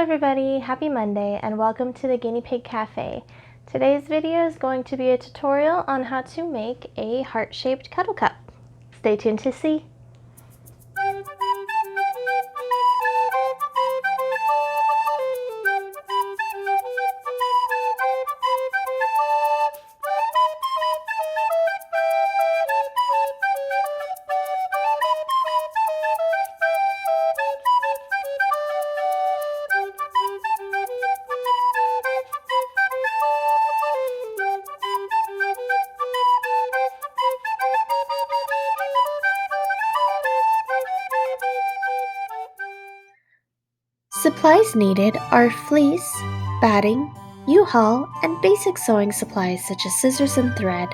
everybody, happy Monday and welcome to the Guinea Pig Cafe. Today's video is going to be a tutorial on how to make a heart-shaped cuddle cup. Stay tuned to see. Supplies needed are fleece, batting, U-Haul, and basic sewing supplies such as scissors and thread.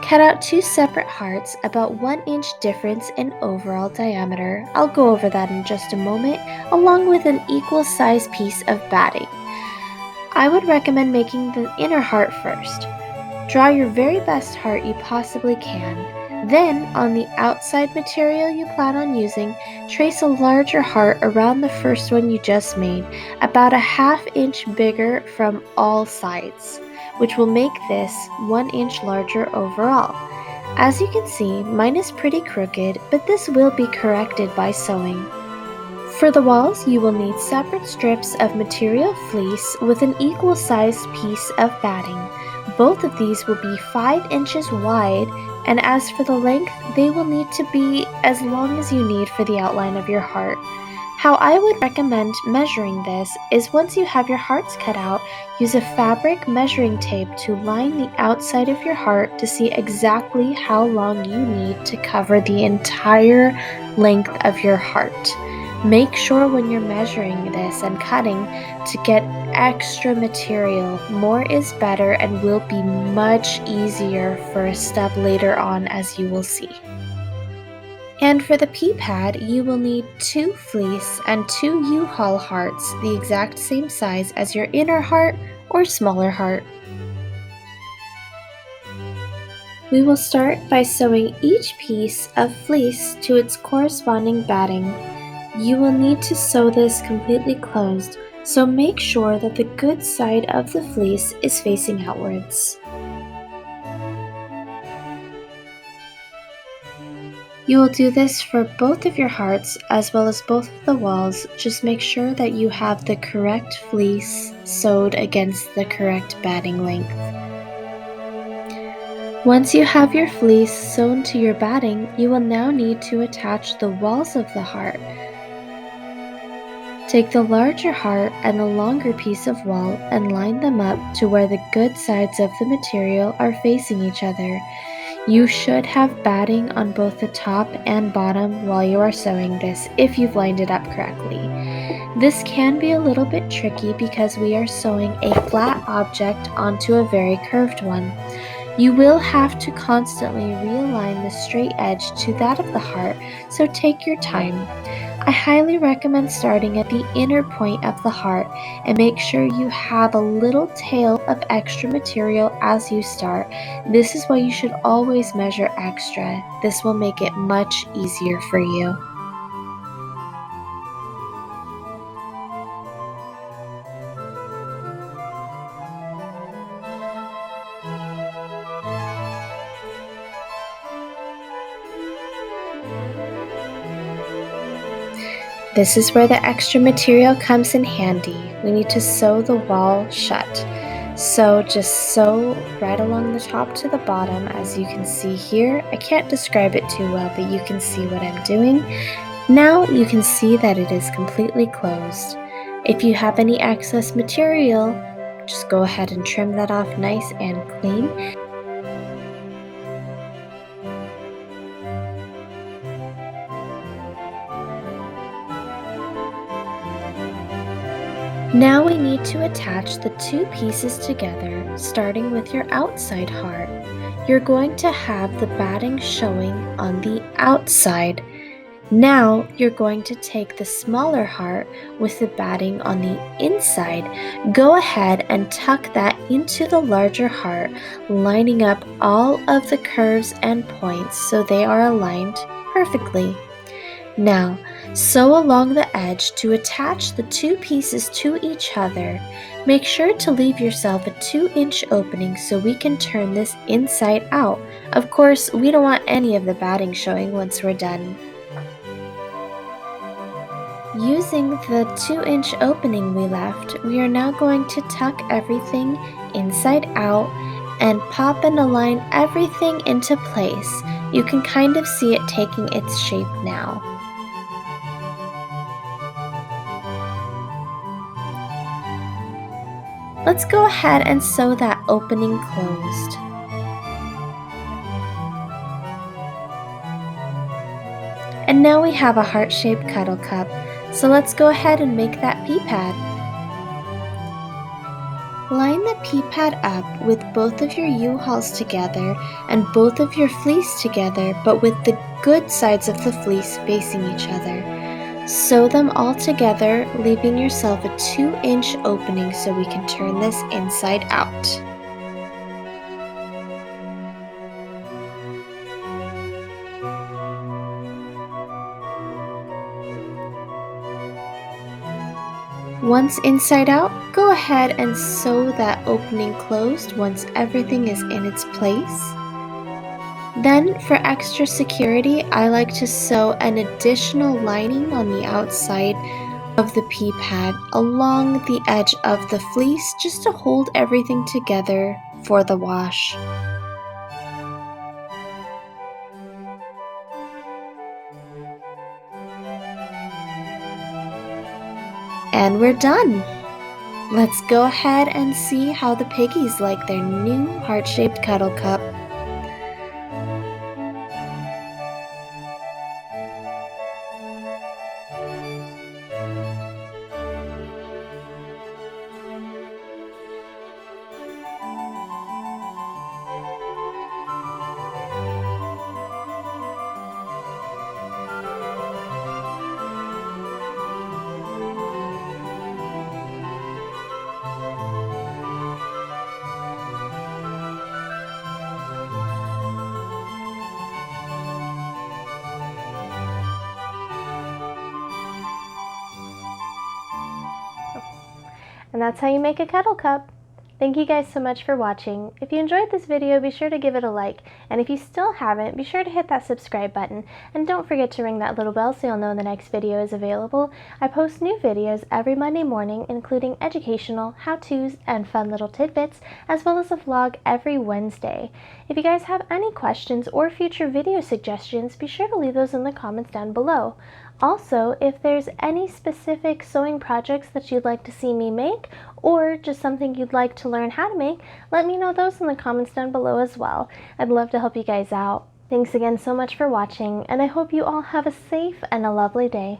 Cut out two separate hearts about 1 inch difference in overall diameter. I'll go over that in just a moment, along with an equal size piece of batting. I would recommend making the inner heart first. Draw your very best heart you possibly can. Then, on the outside material you plan on using, trace a larger heart around the first one you just made, about a ½ inch bigger from all sides, which will make this 1 inch larger overall. As you can see, mine is pretty crooked, but this will be corrected by sewing. For the walls, you will need separate strips of material fleece with an equal sized piece of batting. Both of these will be 5 inches wide, and as for the length, they will need to be as long as you need for the outline of your heart. How I would recommend measuring this is once you have your hearts cut out, use a fabric measuring tape to line the outside of your heart to see exactly how long you need to cover the entire length of your heart. Make sure when you're measuring this and cutting to get extra material. More is better and will be much easier for a step later on, as you will see. And for the pea pad, you will need 2 fleece and 2 U-Haul hearts, the exact same size as your inner heart or smaller heart. We will start by sewing each piece of fleece to its corresponding batting. You will need to sew this completely closed, so make sure that the good side of the fleece is facing outwards. You will do this for both of your hearts as well as both of the walls. Just make sure that you have the correct fleece sewed against the correct batting length. Once you have your fleece sewn to your batting, you will now need to attach the walls of the heart. Take the larger heart and the longer piece of wall and line them up to where the good sides of the material are facing each other. You should have batting on both the top and bottom while you are sewing this if you've lined it up correctly. This can be a little bit tricky because we are sewing a flat object onto a very curved one. You will have to constantly realign the straight edge to that of the heart, so take your time. I highly recommend starting at the inner point of the heart and make sure you have a little tail of extra material as you start. This is why you should always measure extra. This will make it much easier for you. This is where the extra material comes in handy. We need to sew the wall shut. So just sew right along the top to the bottom, as you can see here. I can't describe it too well, but you can see what I'm doing. Now you can see that it is completely closed. If you have any excess material, just go ahead and trim that off nice and clean. Now we need to attach the 2 pieces together, starting with your outside heart. You're going to have the batting showing on the outside. Now you're going to take the smaller heart with the batting on the inside. Go ahead and tuck that into the larger heart, lining up all of the curves and points so they are aligned perfectly. Now, Sew along the edge to attach the two pieces to each other. Make sure to leave yourself a 2-inch opening so we can turn this inside out. Of course, we don't want any of the batting showing once we're done. Using the 2-inch opening we left, we are now going to tuck everything inside out and pop and align everything into place. You can kind of see it taking its shape now. Let's go ahead and sew that opening closed. And now we have a heart-shaped cuddle cup, so let's go ahead and make that pee pad. Line the pee pad up with both of your U-hauls together and both of your fleece together, but with the good sides of the fleece facing each other. Sew them all together, leaving yourself a 2-inch opening so we can turn this inside out. Once inside out, go ahead and sew that opening closed once everything is in its place. Then, for extra security, I like to sew an additional lining on the outside of the pee pad along the edge of the fleece just to hold everything together for the wash. And we're done! Let's go ahead and see how the piggies like their new heart-shaped cuddle cup. And that's how you make a cuddle cup. Thank you guys so much for watching. If you enjoyed this video, be sure to give it a like. And if you still haven't, be sure to hit that subscribe button. And don't forget to ring that little bell so you'll know when the next video is available. I post new videos every Monday morning, including educational, how-tos, and fun little tidbits, as well as a vlog every Wednesday. If you guys have any questions or future video suggestions, be sure to leave those in the comments down below. Also, if there's any specific sewing projects that you'd like to see me make, or just something you'd like to learn how to make, let me know those in the comments down below as well. I'd love to help you guys out. Thanks again so much for watching, and I hope you all have a safe and a lovely day.